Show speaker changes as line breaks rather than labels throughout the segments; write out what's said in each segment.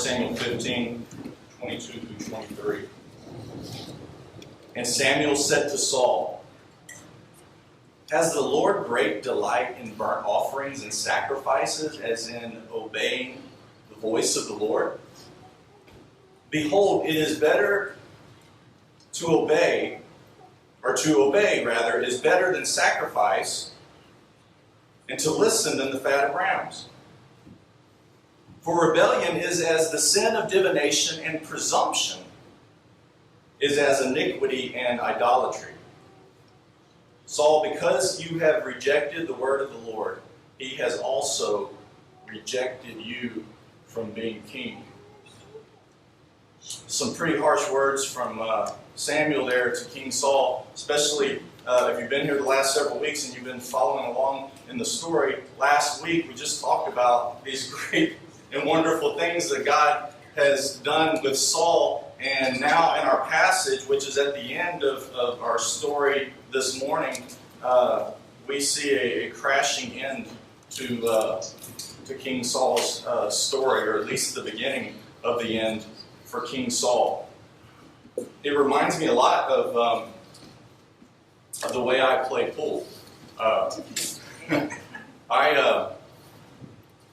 Samuel 15, 22 through 23. And Samuel said to Saul, "Has the Lord great delight in burnt offerings and sacrifices, as in obeying the voice of the Lord? Behold, it is better to obey, is better than sacrifice, and to listen than the fat of rams. For rebellion is as the sin of divination, and presumption is as iniquity and idolatry. Saul, because you have rejected the word of the Lord, he has also rejected you from being king." Some pretty harsh words from Samuel there to King Saul, especially if you've been here the last several weeks and you've been following along in the story. Last week we just talked about these great and wonderful things that God has done with Saul, and now in our passage, which is at the end of our story this morning, we see a crashing end to King Saul's story, or at least the beginning of the end for King Saul. It reminds me a lot of the way I play pool.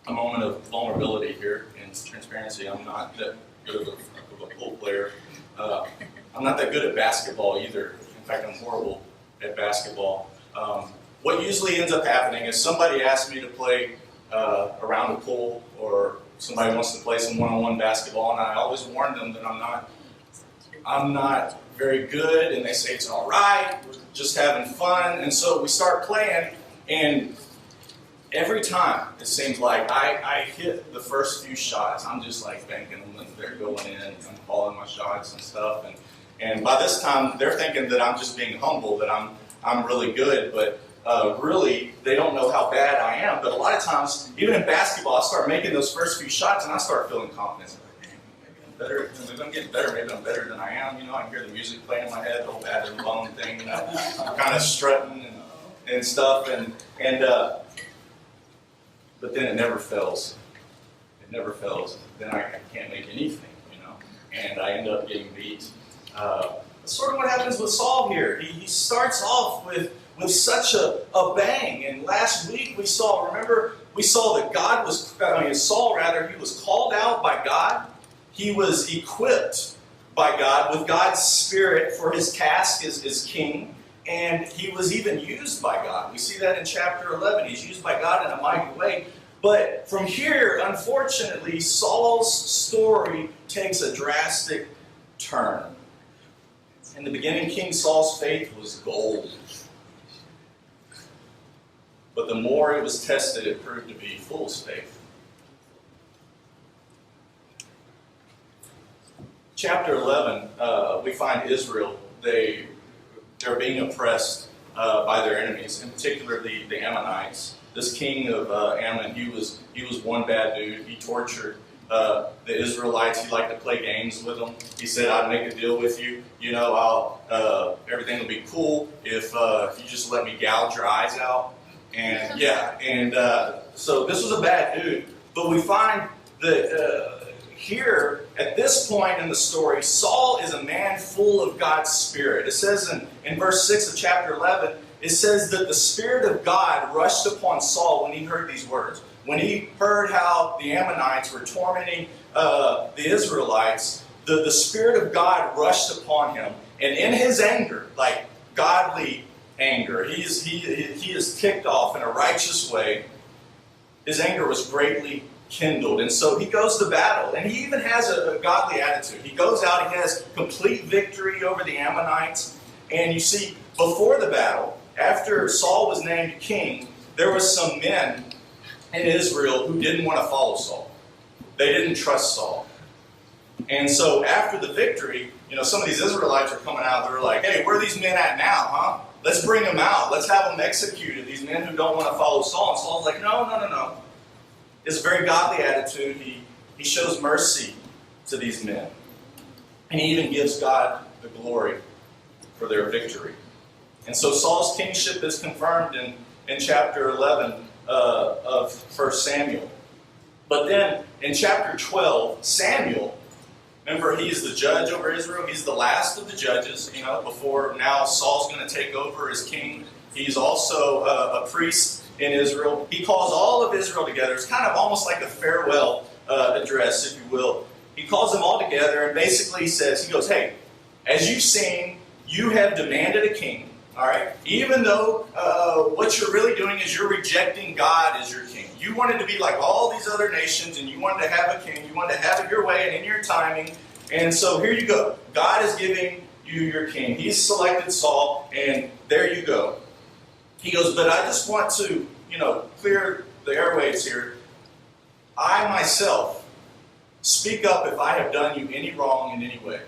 A moment of vulnerability here and transparency. I'm not that good of a pool player. I'm not that good at basketball either. In fact, I'm horrible at basketball. What usually ends up happening is somebody asks me to play around the pool, or somebody wants to play some one-on-one basketball, and I always warn them that I'm not very good, and they say it's all right, we're just having fun, and so we start playing, and every time it seems like I hit the first few shots, I'm just like banking them, and they're going in, and I'm calling my shots and stuff, and by this time they're thinking that I'm just being humble, that I'm really good, but really, they don't know how bad I am. But a lot of times, even in basketball, I start making those first few shots, and I start feeling confidence. Like, man, maybe I'm better. Maybe I'm getting better. Maybe I'm better than I am. You know, I can hear the music playing in my head, the whole bad and bone thing. You know, I'm kind of strutting and stuff. But then it never fails. It never fails. Then I can't make anything. You know, and I end up getting beat. That's sort of what happens with Saul here. He starts off with such a bang. And last week we saw that Saul, he was called out by God. He was equipped by God with God's Spirit for his task as king. And he was even used by God. We see that in chapter 11. He's used by God in a mighty way. But from here, unfortunately, Saul's story takes a drastic turn. In the beginning, King Saul's faith was gold. But the more it was tested, it proved to be fool's faith. Chapter 11, we find Israel, they're being oppressed by their enemies, in particular the Ammonites. This king of Ammon, he was one bad dude. He tortured the Israelites. He liked to play games with them. He said, "I'd make a deal with you. You know, everything will be cool if you just let me gouge your eyes out." And so this was a bad dude. But we find that here, at this point in the story, Saul is a man full of God's Spirit. It says in verse 6 of chapter 11, it says that the Spirit of God rushed upon Saul when he heard these words. When he heard how the Ammonites were tormenting the Israelites, the Spirit of God rushed upon him. And in his anger, like godly anger, he is ticked off in a righteous way. His anger was greatly kindled. And so he goes to battle. And he even has a godly attitude. He goes out, he has complete victory over the Ammonites. And you see, before the battle, after Saul was named king, there were some men in Israel who didn't want to follow Saul. They didn't trust Saul. And so after the victory, some of these Israelites are coming out. They're like, "Hey, where are these men at now, huh? Let's bring them out. Let's have them executed, these men who don't want to follow Saul." And Saul's like, no. It's a very godly attitude. He shows mercy to these men. And he even gives God the glory for their victory. And so Saul's kingship is confirmed in chapter 11 of 1 Samuel. But then in chapter 12, Samuel, remember, he's the judge over Israel. He's the last of the judges, before now Saul's going to take over as king. He's also a priest in Israel. He calls all of Israel together. It's kind of almost like a farewell address, if you will. He calls them all together and basically says, he goes, hey, as you've seen, you have demanded a king, all right? Even though what you're really doing is you're rejecting God as your king. You wanted to be like all these other nations, and you wanted to have a king. You wanted to have it your way and in your timing. And so here you go. God is giving you your king. He's selected Saul, and there you go. He goes, but I just want to, clear the airwaves here. I myself speak up if I have done you any wrong in any way.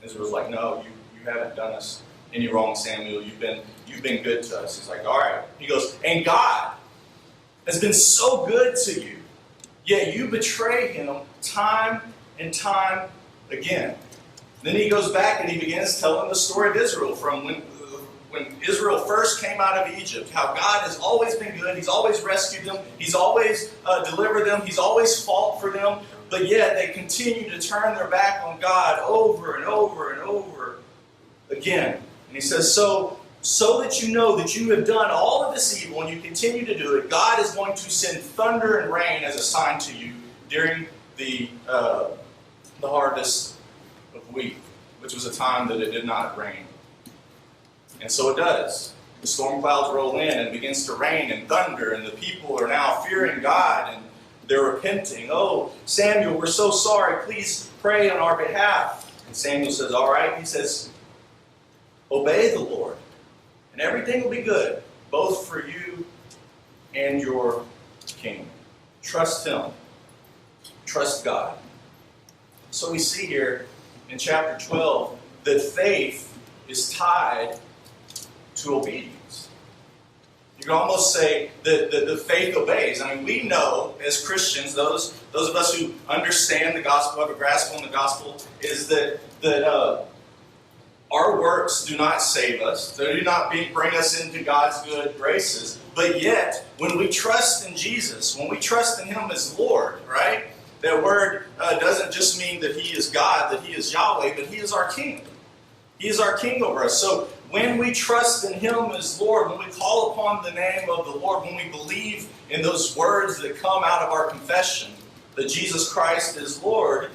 Israel's like, no, you haven't done us any wrong, Samuel. You've been good to us. He's like, all right. He goes, and God has been so good to you, yet you betray him time and time again. Then he goes back and he begins telling the story of Israel from when Israel first came out of Egypt, how God has always been good. He's always rescued them. He's always delivered them. He's always fought for them. But yet they continue to turn their back on God over and over and over again. And he says, so that you know that you have done all of this evil and you continue to do it, God is going to send thunder and rain as a sign to you during the harvest of wheat, which was a time that it did not rain. And so it does. The storm clouds roll in and it begins to rain and thunder, and the people are now fearing God and they're repenting. Oh, Samuel, we're so sorry. Please pray on our behalf. And Samuel says, all right. He says, obey the Lord, and everything will be good, both for you and your king. Trust him. Trust God. So we see here in chapter 12 that faith is tied to obedience. You can almost say that the faith obeys. I mean, we know as Christians, those of us who understand the gospel, have a grasp on the gospel, is that our works do not save us. They do not bring us into God's good graces. But yet, when we trust in Jesus, when we trust in him as Lord, right? That word doesn't just mean that he is God, that he is Yahweh, but he is our king. He is our king over us. So when we trust in him as Lord, when we call upon the name of the Lord, when we believe in those words that come out of our confession, that Jesus Christ is Lord,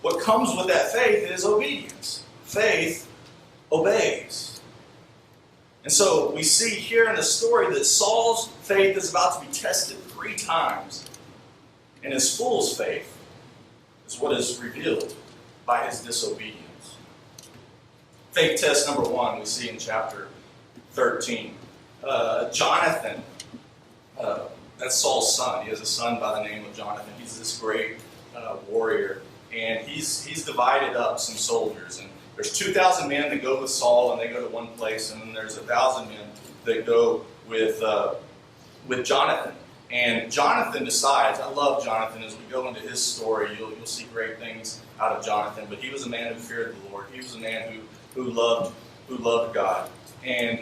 what comes with that faith is obedience. Faith obeys. And so we see here in the story that Saul's faith is about to be tested 3 times. And his fool's faith is what is revealed by his disobedience. Faith test number 1 we see in chapter 13. Jonathan, that's Saul's son. He has a son by the name of Jonathan. He's this great warrior. And he's divided up some soldiers. And there's 2,000 men that go with Saul, and they go to one place. And then there's 1,000 men that go with Jonathan. And Jonathan decides, I love Jonathan. As we go into his story, you'll see great things out of Jonathan. But he was a man who feared the Lord. He was a man who loved God. And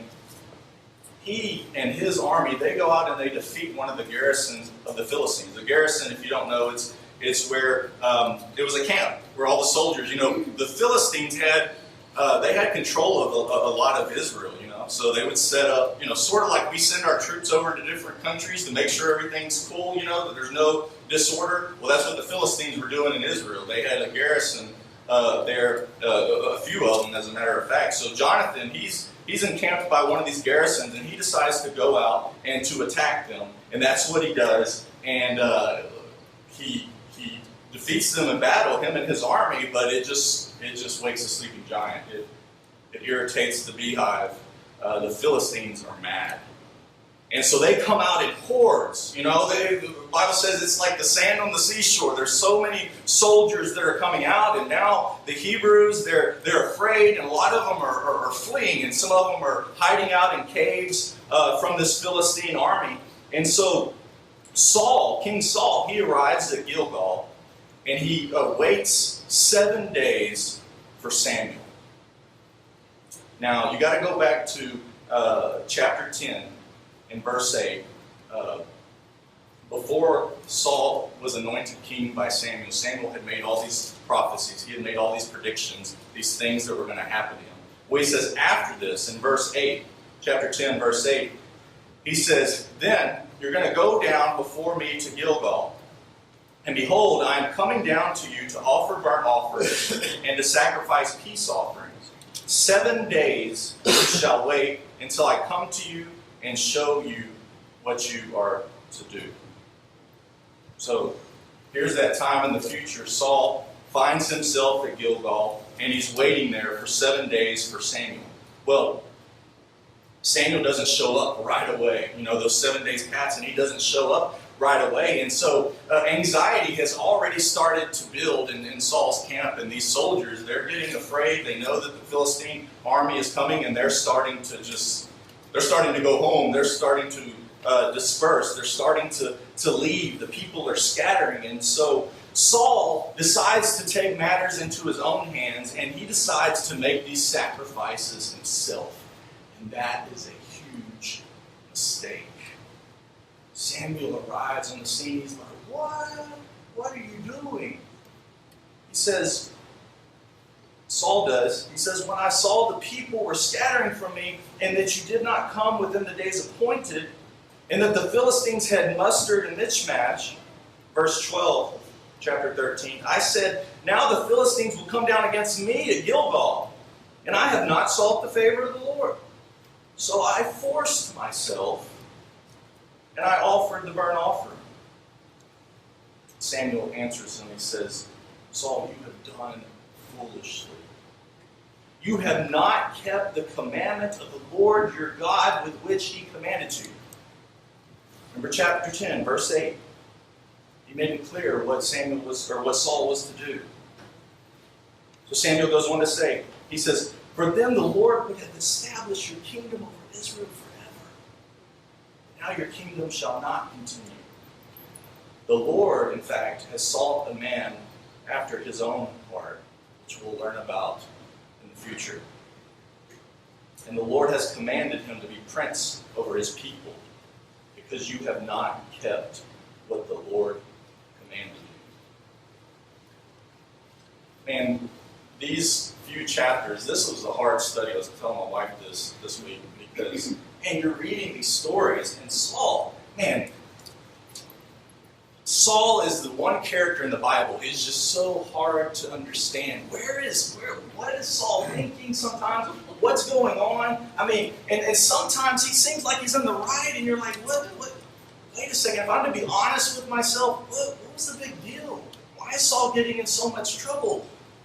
he and his army, they go out and they defeat one of the garrisons of the Philistines. The garrison, if you don't know, it's where it was a camp where all the soldiers, the Philistines had control of a lot of Israel, So they would set up, sort of like we send our troops over to different countries to make sure everything's cool, that there's no disorder. Well, that's what the Philistines were doing in Israel. They had a garrison there, a few of them, as a matter of fact. So Jonathan, he's encamped by one of these garrisons, and he decides to go out and to attack them. And that's what he does. And he defeats them in battle, him and his army, but it just wakes a sleeping giant. It irritates the beehive. The Philistines are mad. And so they come out in hordes. The Bible says it's like the sand on the seashore. There's so many soldiers that are coming out, and now the Hebrews, they're afraid, and a lot of them are fleeing, and some of them are hiding out in caves from this Philistine army. And so King Saul, he arrives at Gilgal, and he waits 7 days for Samuel. Now, you got to go back to chapter 10 in verse 8. Before Saul was anointed king by Samuel, Samuel had made all these prophecies. He had made all these predictions, these things that were going to happen to him. Well, he says after this, in verse 8, chapter 10, verse 8, he says, "Then you're going to go down before me to Gilgal. And behold, I am coming down to you to offer burnt offerings and to sacrifice peace offerings. 7 days you shall wait until I come to you and show you what you are to do." So here's that time in the future. Saul finds himself at Gilgal, and he's waiting there for 7 days for Samuel. Well, Samuel doesn't show up right away. Those 7 days pass, and he doesn't show up right away. And so anxiety has already started to build in Saul's camp. And these soldiers, they're getting afraid. They know that the Philistine army is coming, and they're starting to go home. They're starting to disperse. They're starting to leave. The people are scattering. And so Saul decides to take matters into his own hands, and he decides to make these sacrifices himself. And that is a huge mistake. Samuel arrives on the scene. He's like, "What? What are you doing?" He says, Saul does, he says, "When I saw the people were scattering from me, and that you did not come within the days appointed, and that the Philistines had mustered in Michmash," verse 12, chapter 13, "I said, now the Philistines will come down against me at Gilgal, and I have not sought the favor of the Lord. So I forced myself, and I offered the burnt offering." Samuel answers him. He says, "Saul, you have done foolishly. You have not kept the commandment of the Lord your God with which he commanded you." Remember chapter 10, verse 8. He made it clear what Saul was to do. So Samuel goes on to say, he says, "For then the Lord would have established your kingdom over Israel forever. Now your kingdom shall not continue. The Lord, in fact, has sought a man after his own heart," which we'll learn about in the future. "And the Lord has commanded him to be prince over his people, because you have not kept what the Lord commanded you." And these few chapters, this was a hard study. I was telling my wife this week, because, man, you're reading these stories, and Saul is the one character in the Bible. It's just so hard to understand. What is Saul thinking sometimes? What's going on? I mean, and sometimes he seems like he's in the right, and you're like, what? Wait a second, if I'm to be honest with myself, what was the big deal? Why is Saul getting in so much trouble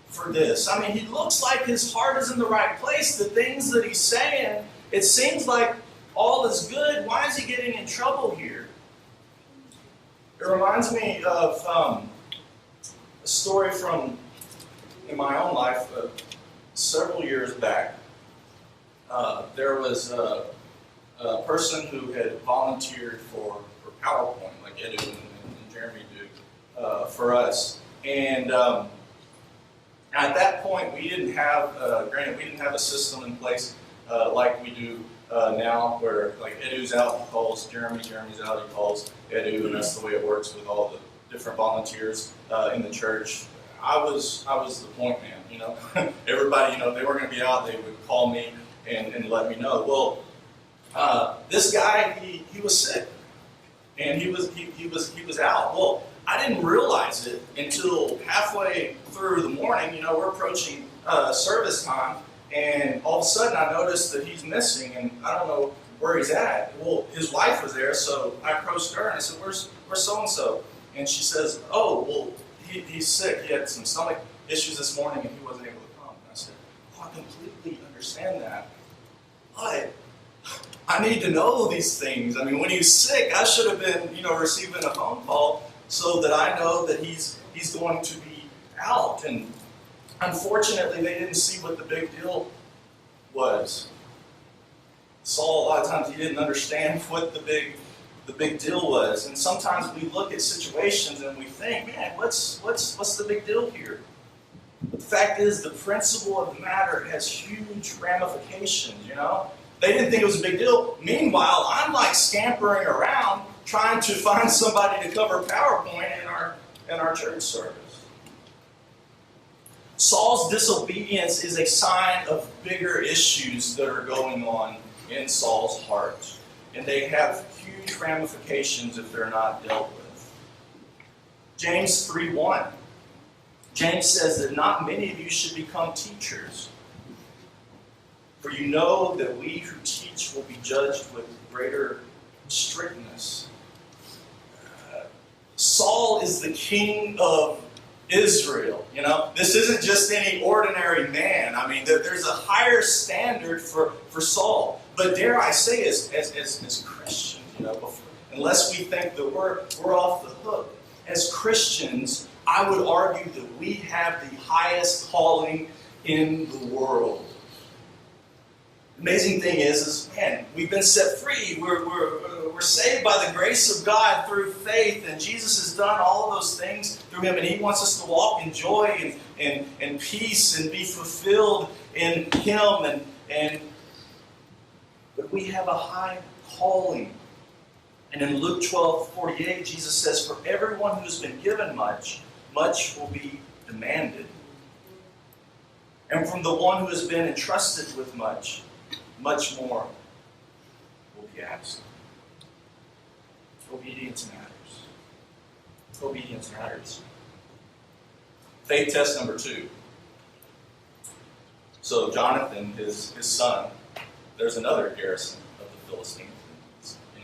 for this? I mean, he looks like his heart is in the right place. The things that he's saying, it seems like all is good. Why is he getting in trouble here? It reminds me of a story in my own life. Several years back, there was a person who had volunteered for PowerPoint, like Edu and Jeremy do, for us. And at that point, we didn't have, we didn't have a system in place like we do now, where like Edu's out, he calls Jeremy, Jeremy's out, he calls Edu, and that's the way it works with all the different volunteers in the church. I was the point man, Everybody, they were going to be out, they would call me and let me know. Well, this guy, he was sick, and he was out. Well, I didn't realize it until halfway through the morning. We're approaching service time, and all of a sudden I noticed that he's missing, and I don't know where he's at. Well, his wife was there, so I approached her and I said, "Where's so-and-so?" And she says, "Oh, well, he's sick. He had some stomach issues this morning, and he wasn't able to come." And I said, "Oh, I completely understand that, but I need to know these things. I mean, when he's sick, I should have been, receiving a phone call so that I know that he's going to be out." And unfortunately, they didn't see what the big deal was. Saul, a lot of times, he didn't understand what the big deal was. And sometimes we look at situations and we think, man, what's the big deal here? But the fact is, the principle of the matter has huge ramifications, They didn't think it was a big deal. Meanwhile, I'm like scampering around trying to find somebody to cover PowerPoint in our church service. Saul's disobedience is a sign of bigger issues that are going on in Saul's heart. And they have huge ramifications if they're not dealt with. James 3:1. James says that not many of you should become teachers. For you know that we who teach will be judged with greater strictness. Saul is the king of Israel. This isn't just any ordinary man. I mean, there's a higher standard for Saul. But dare I say, as Christians, unless we think that we're off the hook, as Christians, I would argue that we have the highest calling in the world. The amazing thing is, man, we've been set free. We're saved by the grace of God through faith, and Jesus has done all of those things through Him, and He wants us to walk in joy and peace and be fulfilled in Him. But we have a high calling. And in Luke 12:48, Jesus says, "For everyone who has been given much, much will be demanded. And from the one who has been entrusted with much, much more will be asked." Obedience matters. Obedience matters. Faith test number 2. So Jonathan, his son, there's another garrison of the Philistines.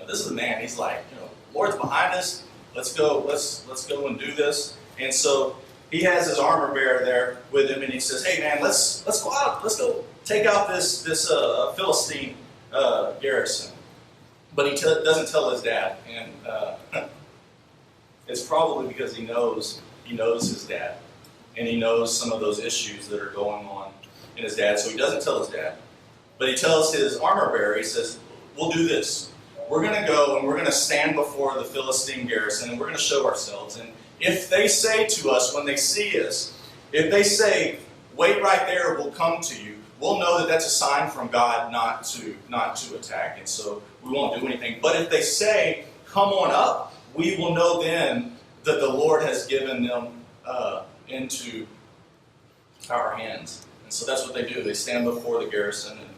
This is a man. He's like, Lord's behind us. Let's go and do this. And so he has his armor bearer there with him, and he says, "Hey man, let's go out. Let's go take out this Philistine garrison." But he doesn't tell his dad, and it's probably because he knows his dad, and he knows some of those issues that are going on in his dad. So he doesn't tell his dad, but he tells his armor bearer. He says, "We'll do this. We're going to go and we're going to stand before the Philistine garrison, and we're going to show ourselves. And if they say to us when they see us, if they say, 'Wait right there, we'll come to you,' we'll know that that's a sign from God not to attack. And so we won't do anything. But if they say, 'Come on up,' we will know then that the Lord has given them into our hands." And so that's what they do. They stand before the garrison, and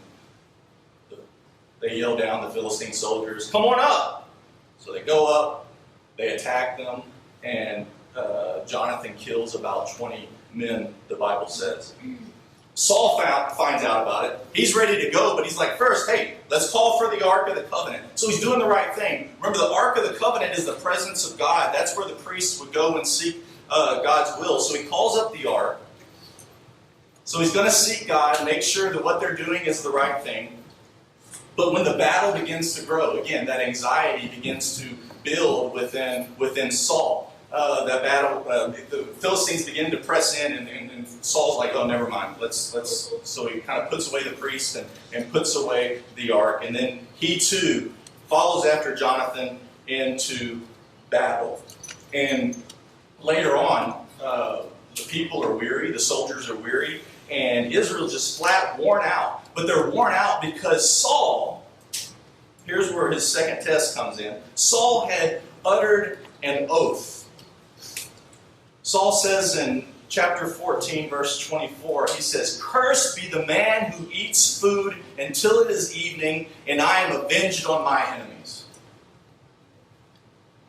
they yell down the Philistine soldiers, "Come on up!" So they go up, they attack them, and Jonathan kills about 20 men, the Bible says. Saul finds out about it. He's ready to go, but he's like, first, hey, let's call for the Ark of the Covenant. So he's doing the right thing. Remember, the Ark of the Covenant is the presence of God. That's where the priests would go and seek God's will. So he calls up the Ark. So he's going to seek God and make sure that what they're doing is the right thing. But when the battle begins to grow, again, that anxiety begins to build within Saul. That battle, the Philistines begin to press in, and Saul's like, "Oh, never mind. Let's." So he kind of puts away the priest and puts away the ark, and then he too follows after Jonathan into battle. And later on, the people are weary, the soldiers are weary, and Israel's just flat worn out. But they're worn out because Saul, here's where his second test comes in. Saul had uttered an oath. Saul says in chapter 14, verse 24, he says, "Cursed be the man who eats food until it is evening, and I am avenged on my enemies."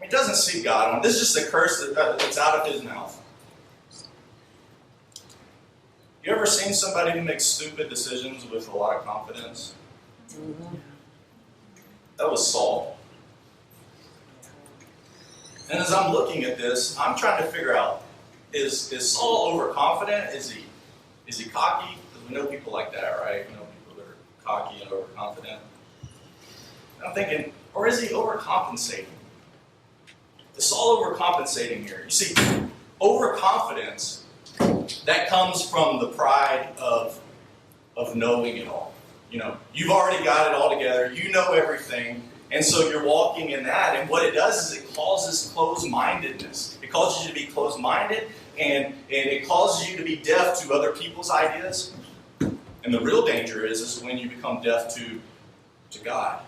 He doesn't see God on. This is just a curse that's out of his mouth. You ever seen somebody who makes stupid decisions with a lot of confidence? That was Saul. And as I'm looking at this, I'm trying to figure out, is Saul overconfident? Is he cocky? Because we know people like that, right? We know people that are cocky and overconfident. I'm thinking, or is he overcompensating? Is Saul overcompensating here? You see, overconfidence, that comes from the pride of knowing it all. You've already got it all together. You know everything. And so you're walking in that. And what it does is it causes closed-mindedness. It causes you to be closed-minded, and it causes you to be deaf to other people's ideas. And the real danger is when you become deaf to God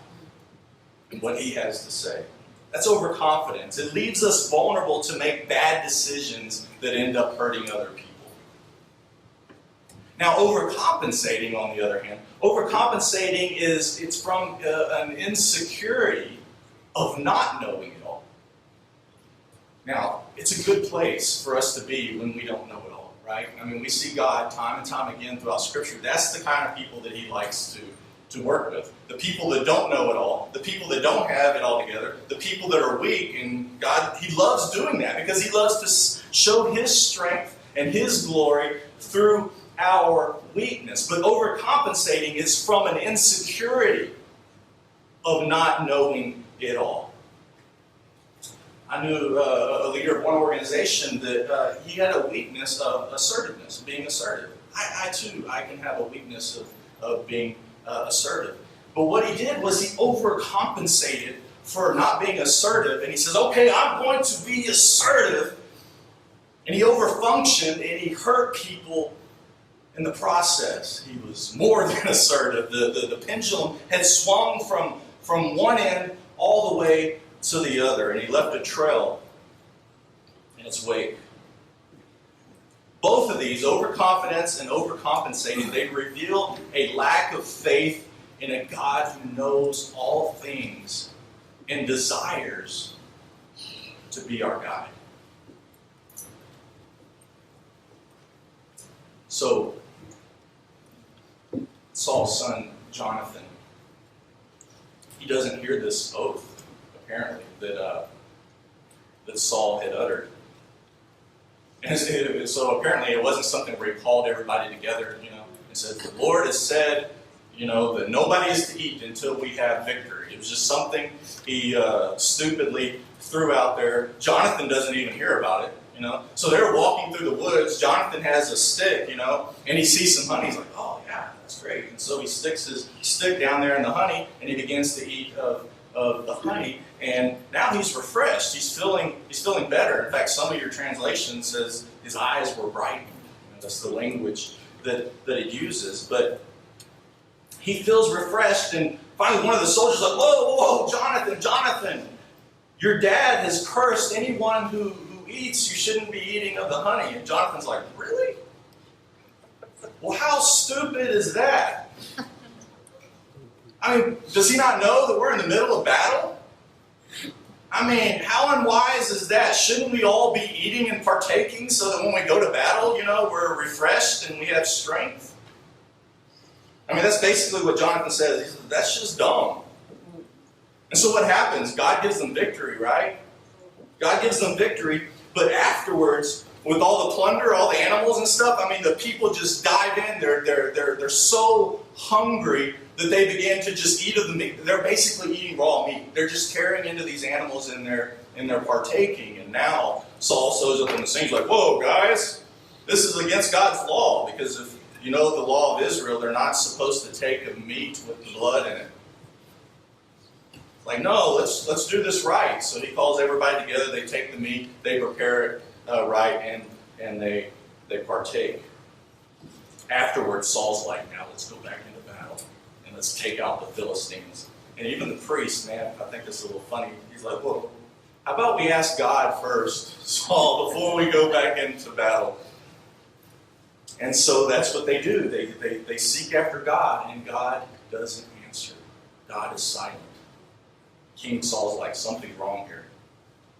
and what He has to say. That's overconfidence. It leaves us vulnerable to make bad decisions that end up hurting other people. Now, overcompensating, on the other hand, overcompensating it's from an insecurity of not knowing it all. Now, it's a good place for us to be when we don't know it all, right? I mean, we see God time and time again throughout Scripture. That's the kind of people that He likes to work with. The people that don't know it all, the people that don't have it all together, the people that are weak, and God, He loves doing that because He loves to show His strength and His glory through our weakness. But overcompensating is from an insecurity of not knowing it all. I knew a leader of one organization that he had a weakness of assertiveness, being assertive. I too, I can have a weakness of being assertive. But what he did was he overcompensated for not being assertive. And he says, okay, I'm going to be assertive. And he overfunctioned and he hurt people in the process. He was more than assertive. The pendulum had swung from one end all the way to the other, and he left a trail in its wake. Both of these, overconfidence and overcompensating, they reveal a lack of faith in a God who knows all things and desires to be our guide. So, Saul's son, Jonathan, he doesn't hear this oath, apparently, that Saul had uttered. And so apparently it wasn't something where he called everybody together, and said, the Lord has said, that nobody is to eat until we have victory. It was just something he stupidly threw out there. Jonathan doesn't even hear about it, So they're walking through the woods. Jonathan has a stick, and he sees some honey. He's like, oh, yeah, that's great. And so he sticks his stick down there in the honey, and he begins to eat of the honey. And now he's refreshed. He's feeling better. In fact, some of your translations says his eyes were brightened. That's the language that it uses. But he feels refreshed, and finally one of the soldiers is like, whoa, Jonathan, your dad has cursed anyone who eats. You shouldn't be eating of the honey. And Jonathan's like, really? Well, how stupid is that? I mean, does he not know that we're in the middle of battle? I mean, how unwise is that? Shouldn't we all be eating and partaking so that when we go to battle, we're refreshed and we have strength? I mean, that's basically what Jonathan says. He says, that's just dumb. And so what happens? God gives them victory, right? God gives them victory, but afterwards, with all the plunder, all the animals and stuff, I mean, the people just dive in. They're so hungry that they begin to just eat of the meat. They're basically eating raw meat. They're just tearing into these animals and they're partaking. And now Saul shows up in the scene. He's like, whoa, guys, this is against God's law. Because if you know the law of Israel, they're not supposed to take a meat with the blood in it. Like, no, let's do this right. So he calls everybody together. They take the meat. They prepare it right, and they partake. Afterwards, Saul's like, now let's go back into battle, and let's take out the Philistines. And even the priest, man, I think this is a little funny. He's like, well, how about we ask God first, Saul, before we go back into battle? And so that's what they do. They seek after God, and God doesn't answer. God is silent. King Saul's like, something's wrong here.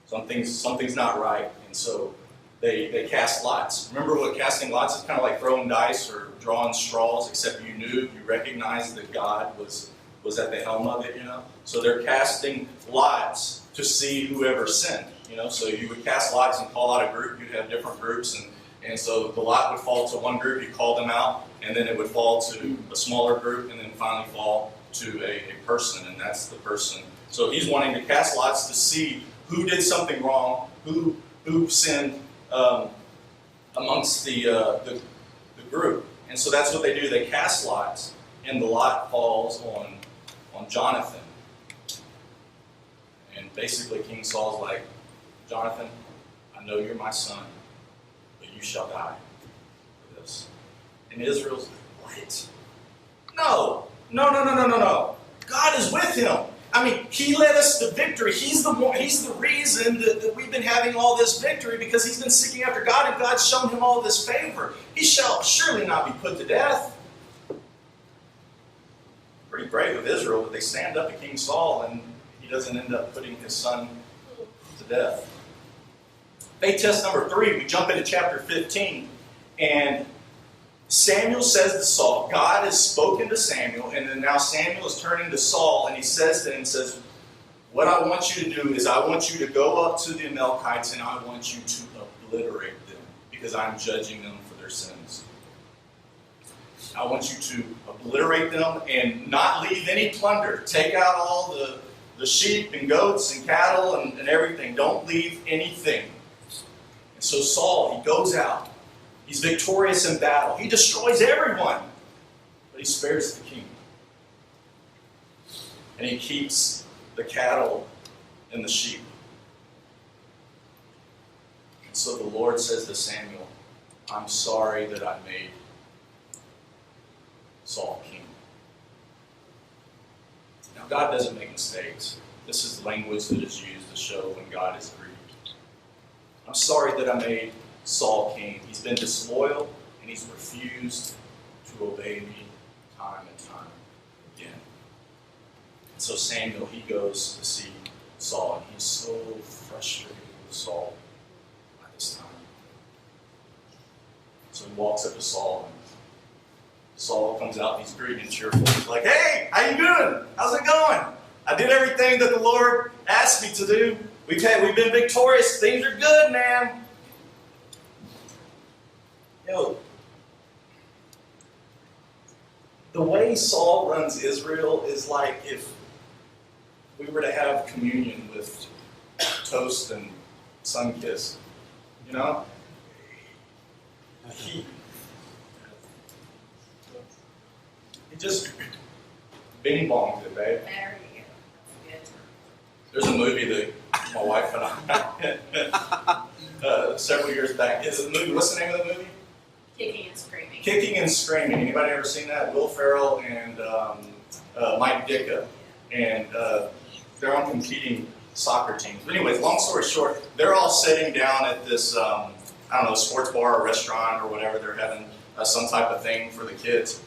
Something's not right. And so they cast lots. Remember what casting lots is kind of like throwing dice or drawing straws, except you recognized that God was at the helm of it, So they're casting lots to see whoever sinned, So you would cast lots and call out a group. You'd have different groups, and so the lot would fall to one group. You call them out, and then it would fall to a smaller group, and then finally fall to a person, and that's the person. So he's wanting to cast lots to see who did something wrong, who sinned amongst the group. And so that's what they do. They cast lots, and the lot falls on Jonathan. And basically King Saul's like, Jonathan, I know you're my son, but you shall die for this. And Israel's like, what? No. God is with him. I mean, he led us to victory. He's the reason that we've been having all this victory, because he's been seeking after God, and God's shown him all this favor. He shall surely not be put to death. Pretty brave of Israel, but they stand up to King Saul, and he doesn't end up putting his son to death. Faith test number 3, we jump into chapter 15, and Samuel says to Saul, God has spoken to Samuel, and then now Samuel is turning to Saul, and he says to him, what I want you to do is I want you to go up to the Amalekites, and I want you to obliterate them, because I'm judging them for their sins. I want you to obliterate them and not leave any plunder. Take out all the sheep and goats and cattle and everything. Don't leave anything. And so Saul, he goes out. He's victorious in battle. He destroys everyone, but he spares the king. And he keeps the cattle and the sheep. And so the Lord says to Samuel, I'm sorry that I made Saul king. Now, God doesn't make mistakes. This is language that is used to show when God is grieved. I'm sorry that I made Saul king. He's been disloyal, and he's refused to obey me time and time again. And so Samuel, he goes to see Saul, and he's so frustrated with Saul by this time. So he walks up to Saul, and Saul comes out, and he's greeting and cheerful. He's like, hey, how you doing? How's it going? I did everything that the Lord asked me to do. We've been victorious. Things are good, man. You know, the way Saul runs Israel is like if we were to have communion with toast and sun-kissed. You know? He just bing-bonged it, babe.
There you go. Good.
There's a movie that my wife and I several years back. It's a movie. What's the name of the movie?
Kicking and Screaming.
Kicking and Screaming. Anybody ever seen that? Will Ferrell and Mike Ditka. And they're on competing soccer teams. But anyways, long story short, they're all sitting down at this, sports bar or restaurant or whatever. They're having some type of thing for the kids.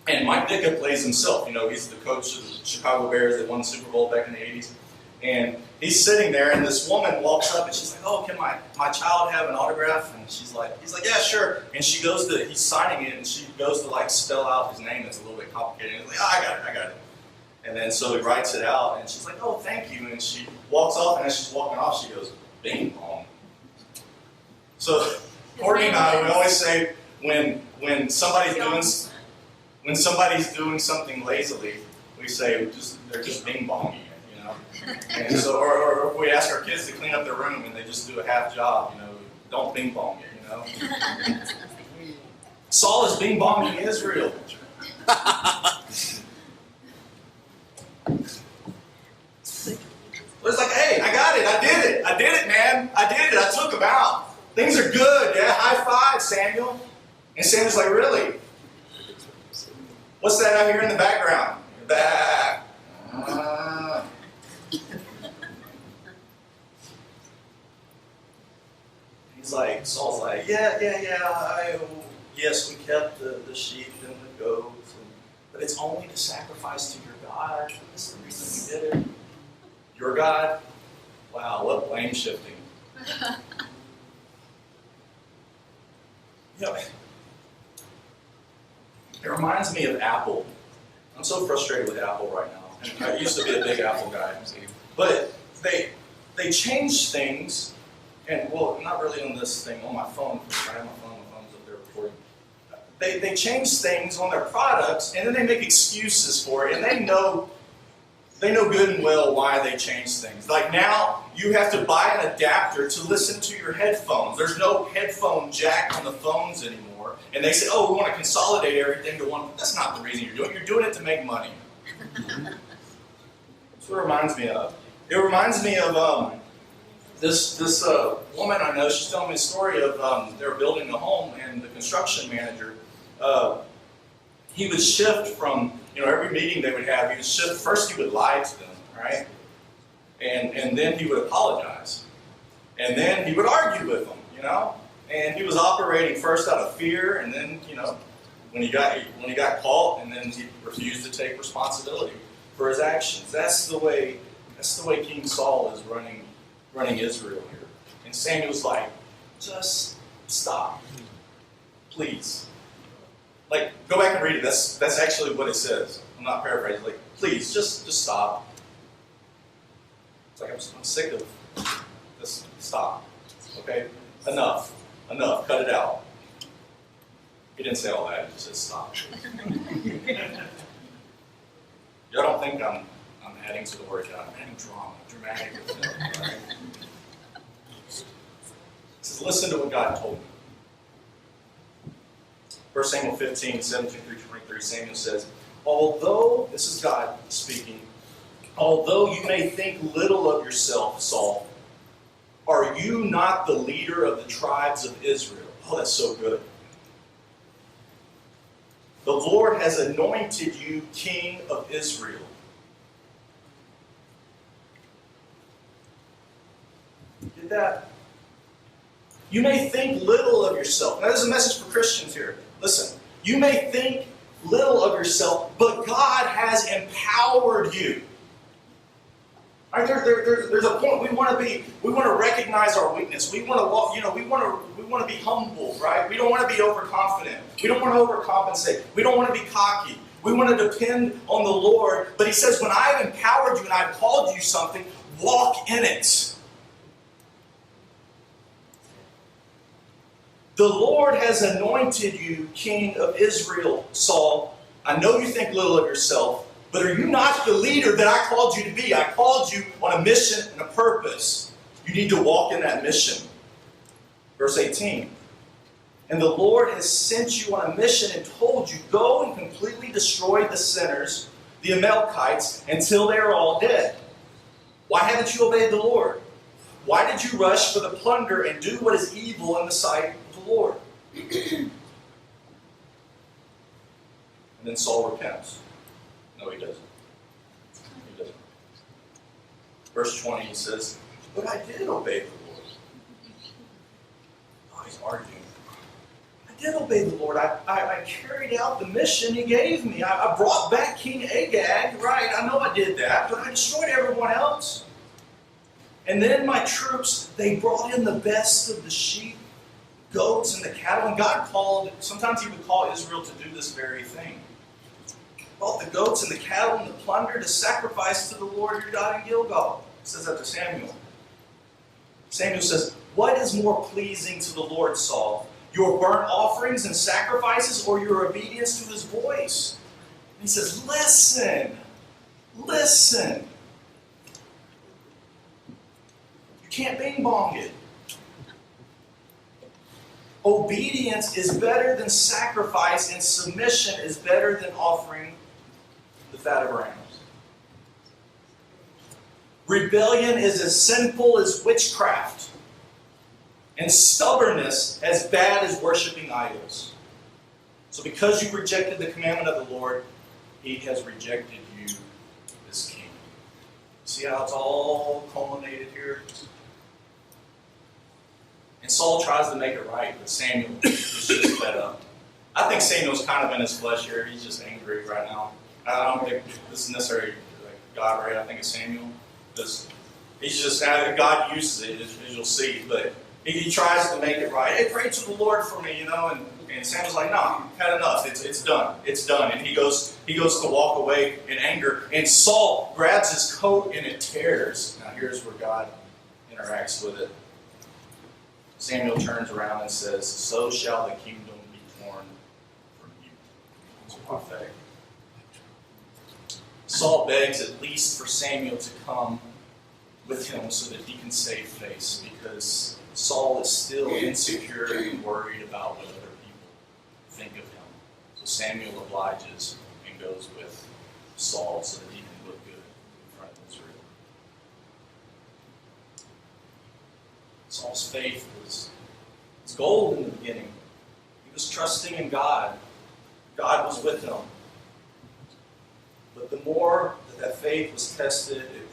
And Mike Ditka plays himself. You know, he's the coach of the Chicago Bears that won the Super Bowl back in the 80s. And he's sitting there, and this woman walks up, and she's like, oh, can my child have an autograph? And he's like, yeah, sure. And he's signing it, and she goes to, spell out his name. It's a little bit complicated. And he's like, oh, I got it. And then so he writes it out, and she's like, oh, thank you. And she walks off, and as she's walking off, she goes, bing bong. So Courtney and I, we always say when somebody's doing something lazily, we say they're just bing bonging it, you know. And so, or if we ask our kids to clean up their room and they just do a half job, you know, don't bing bong it, you know. Saul is bing bonging Israel. It's like, hey, I got it, I did it, man, I did it, I took him out. Things are good, yeah, high five, Samuel. And Samuel's like, really? What's that out here in the background? Bah. He's like, Saul's like, yeah, yes, we kept the sheep and the goats, but it's only to sacrifice to your God. That's the reason we did it. Your God? Wow, what blame shifting. You know, it reminds me of Apple. I'm so frustrated with Apple right now. And I used to be a big Apple guy. But they change things, and well, not really on this thing, on my phone. I have my phone's up there recording. They change things on their products, and then they make excuses for it, and they know good and well why they change things. Like now, you have to buy an adapter to listen to your headphones. There's no headphone jack on the phones anymore. And they say, oh, we want to consolidate everything to one. That's not the reason you're doing it. You're doing it to make money. That's what it reminds me of. It reminds me of this woman I know. She's telling me a story of they were building a home, and the construction manager, he would shift from, every meeting they would have, first he would lie to them. right? And then he would apologize. And then he would argue with them, you know? And he was operating first out of fear, and then, you know, when he got caught, and then he refused to take responsibility for his actions. That's the way King Saul is running Israel here. And Samuel's like, just stop. Please. Like, go back and read it. That's actually what it says. I'm not paraphrasing. Like, please, just stop. It's like, I'm sick of this. Stop. Okay? Enough. Cut it out. He didn't say all that. He just said stop. Y'all don't think I'm adding to the word God. I'm adding drama, dramatic. Right? He says, listen to what God told me. 1 Samuel 15, 17 through 23, Samuel says, although, this is God speaking, although you may think little of yourself, Saul, are you not the leader of the tribes of Israel? Oh, that's so good. The Lord has anointed you king of Israel. Get that? You may think little of yourself. Now, there's a message for Christians here. Listen, you may think little of yourself, but God has empowered you. Right? There's a point we want to recognize our weakness. We want to walk, we want to be humble, right? We don't want to be overconfident. We don't want to overcompensate. We don't want to be cocky. We want to depend on the Lord. But he says, when I've empowered you and I've called you something, walk in it. The Lord has anointed you king of Israel, Saul. I know you think little of yourself, but are you not the leader that I called you to be? I called you on a mission and a purpose. You need to walk in that mission. Verse 18. And the Lord has sent you on a mission and told you, go and completely destroy the sinners, the Amalekites, until they are all dead. Why haven't you obeyed the Lord? Why did you rush for the plunder and do what is evil in the sight of the Lord? And then Saul repents. No, he doesn't. He doesn't. Verse 20, he says, but I did obey the Lord. Oh, he's arguing. I did obey the Lord. I carried out the mission he gave me. I brought back King Agag. Right, I know I did that, but I destroyed everyone else. And then my troops, they brought in the best of the sheep, goats, and the cattle. And God sometimes he would call Israel to do this very thing. Brought the goats and the cattle and the plunder to sacrifice to the Lord your God in Gilgal. It says that to Samuel. Samuel says, what is more pleasing to the Lord, Saul? Your burnt offerings and sacrifices, or your obedience to his voice? And he says, listen. You can't bing bong it. Obedience is better than sacrifice, and submission is better than offering the fat of rams. Rebellion is as sinful as witchcraft, and stubbornness as bad as worshiping idols. So because you rejected the commandment of the Lord, he has rejected you as king. See how it's all culminated here? And Saul tries to make it right, but Samuel is just fed up. I think Samuel's kind of in his flesh here. He's just angry right now. I don't think this is necessarily God, right? I think it's Samuel. Because he's just, God uses it, as you'll see, but he tries to make it right. Hey, pray to the Lord for me, and Samuel's like, no, I've had enough. It's done. It's done. And he goes to walk away in anger. And Saul grabs his coat and it tears. Now here's where God interacts with it. Samuel turns around and says, so shall the kingdom be torn from you. It's prophetic. Saul begs at least for Samuel to come with him so that he can save face, because Saul is still insecure and worried about what other people think of him. So Samuel obliges and goes with Saul so that he can look good in front of Israel. Saul's faith was gold in the beginning. He was trusting in God. God was with him. But the more that faith was tested, it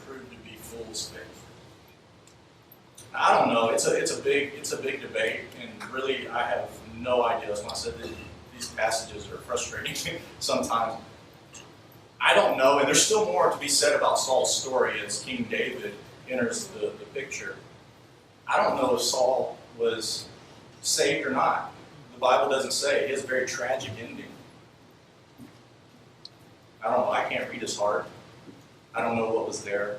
fool's faith. I don't know. It's a big debate, and really I have no idea. As I said, these passages are frustrating sometimes. I don't know, and there's still more to be said about Saul's story as King David enters the picture. I don't know if Saul was saved or not. The Bible doesn't say. He has a very tragic ending. I don't know. I can't read his heart. I don't know what was there.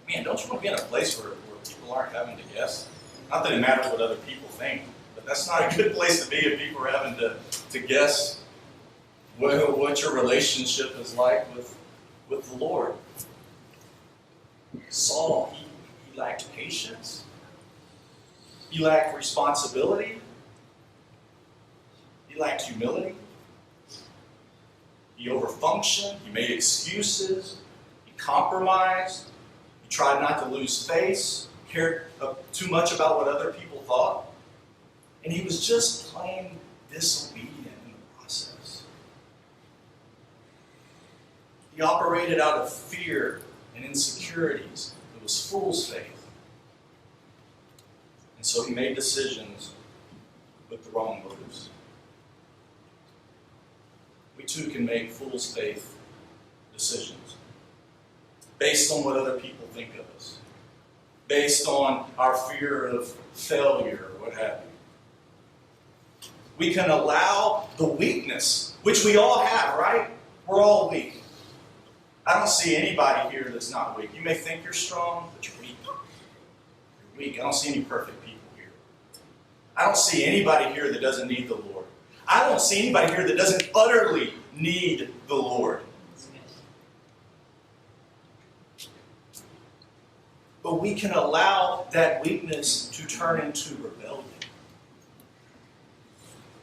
Man, don't you want to be in a place where people aren't having to guess? Not that it matters what other people think, but that's not a good place to be if people are having to guess what your relationship is like with the Lord. Saul, he lacked patience. He lacked responsibility. He lacked humility. He overfunctioned. He made excuses. He compromised. He tried not to lose face. Cared too much about what other people thought. And he was just plain disobedient in the process. He operated out of fear and insecurities. It was fool's faith. And so he made decisions with the wrong motives. We too can make fool's faith decisions based on what other people think of us, based on our fear of failure or what have you. We can allow the weakness, which we all have, right? We're all weak. I don't see anybody here that's not weak. You may think you're strong, but you're weak. You're weak. I don't see any perfect people here. I don't see anybody here that doesn't need the Lord. I don't see anybody here that doesn't utterly need the Lord. But we can allow that weakness to turn into rebellion.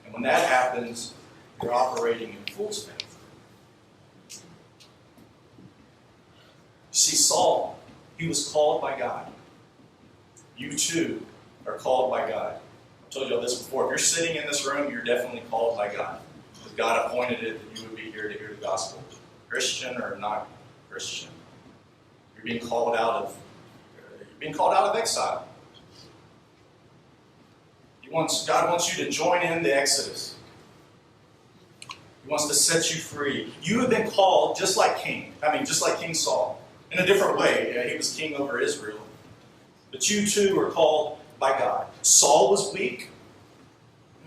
And when that happens, you're operating in fool's faith. You see, Saul, he was called by God. You too are called by God. I told you all this before. If you're sitting in this room, you're definitely called by God. Because God appointed it that you would be here to hear the gospel. Christian or not Christian. You're being called out of exile. God wants you to join in the Exodus. He wants to set you free. You have been called just like King Saul. In a different way. He was king over Israel. But you too are called by God. Saul was weak.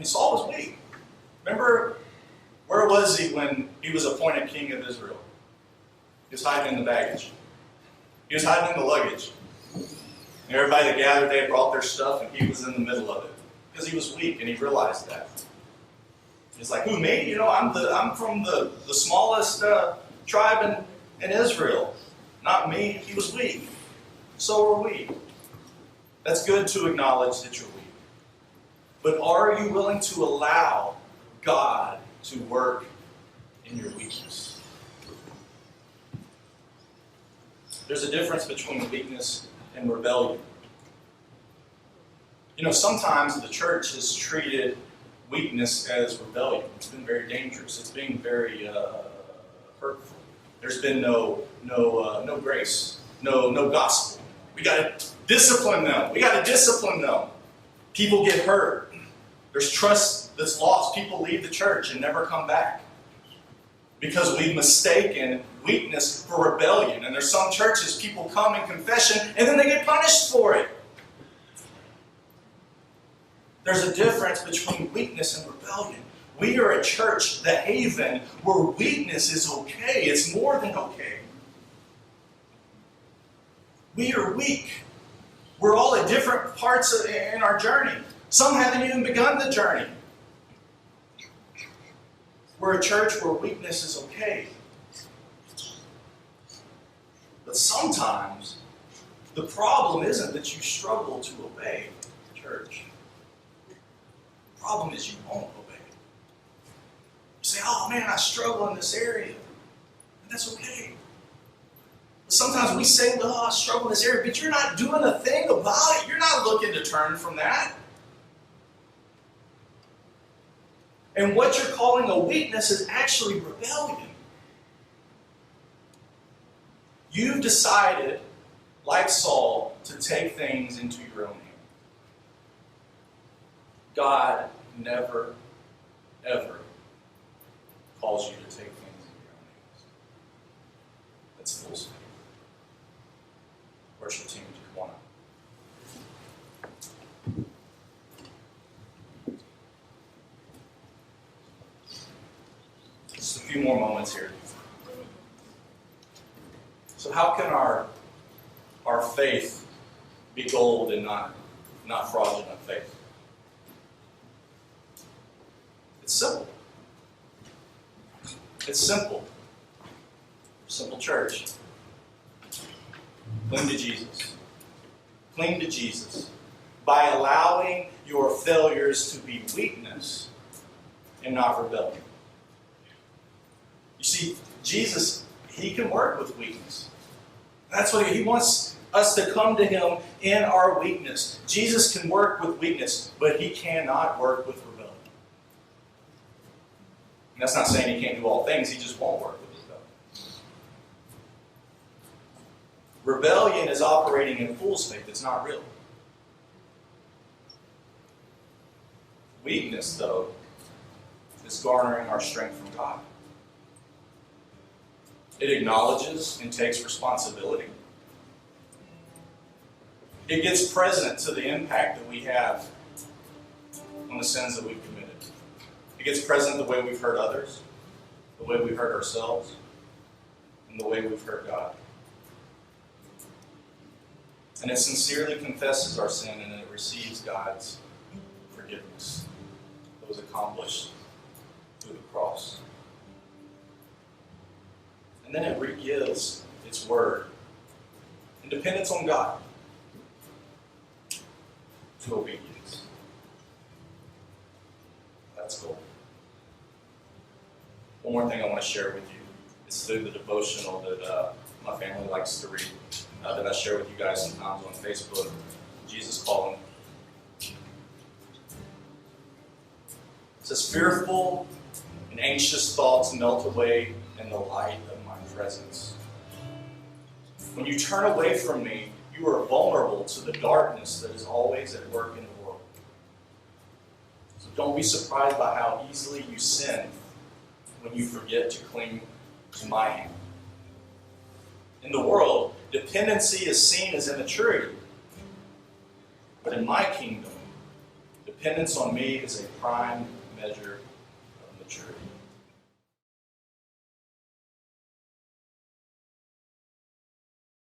Saul was weak. Remember, where was he when he was appointed king of Israel? He was hiding in the baggage. He was hiding in the luggage. And everybody that gathered, they had brought their stuff, and he was in the middle of it. Because he was weak, and he realized that. He's like, who, me? I'm from the smallest tribe in Israel. Not me. He was weak. So are we. That's good to acknowledge that you're weak. But are you willing to allow God to work in your weakness? There's a difference between weakness and rebellion. Sometimes the church has treated weakness as rebellion. It's been very dangerous. It's been very hurtful. There's been no grace, no gospel. We got to discipline them. People get hurt. There's trust that's lost. People leave the church and never come back because we've mistaken weakness for rebellion. And there's some churches, people come in confession and then they get punished for it. There's a difference between weakness and rebellion. We are a church, the Haven, where weakness is okay. It's more than okay. We are weak. We're all at different parts in our journey. Some haven't even begun the journey. We're a church where weakness is okay. But sometimes the problem isn't that you struggle to obey the church. The problem is you won't obey. You say, oh man, I struggle in this area. And that's okay. But sometimes we say, well, I struggle in this area, but you're not doing a thing about it. You're not looking to turn from that. And what you're calling a weakness is actually rebellion. You've decided, like Saul, to take things into your own hand. God never, ever calls you to take things in your own hands. That's fool's faith. Worship team, come on up. Just a few more moments here. So how can our faith be gold and not fraudulent faith? It's simple. It's simple. Simple church. Cling to Jesus. Cling to Jesus by allowing your failures to be weakness and not rebellion. You see, Jesus, he can work with weakness. That's what he wants us to come to him in our weakness. Jesus can work with weakness, but he cannot work with rebellion. And that's not saying he can't do all things, he just won't work with rebellion. Rebellion is operating in fool's faith. It's not real. Weakness, though, is garnering our strength from God. It acknowledges and takes responsibility. It gets present to the impact that we have on the sins that we've committed. It gets present the way we've hurt others, the way we've hurt ourselves, and the way we've hurt God. And it sincerely confesses our sin, and it receives God's forgiveness that was accomplished through the cross. And then it re-gives its word in dependence on God to obedience. That's cool. One more thing I want to share with you. It's through the devotional that my family likes to read, that I share with you guys sometimes on Facebook. Jesus Calling. It says, fearful and anxious thoughts melt away in the light of my presence. When you turn away from me, you are vulnerable to the darkness that is always at work in the world. So don't be surprised by how easily you sin when you forget to cling to my hand. In the world, dependency is seen as immaturity. But in my kingdom, dependence on me is a prime measure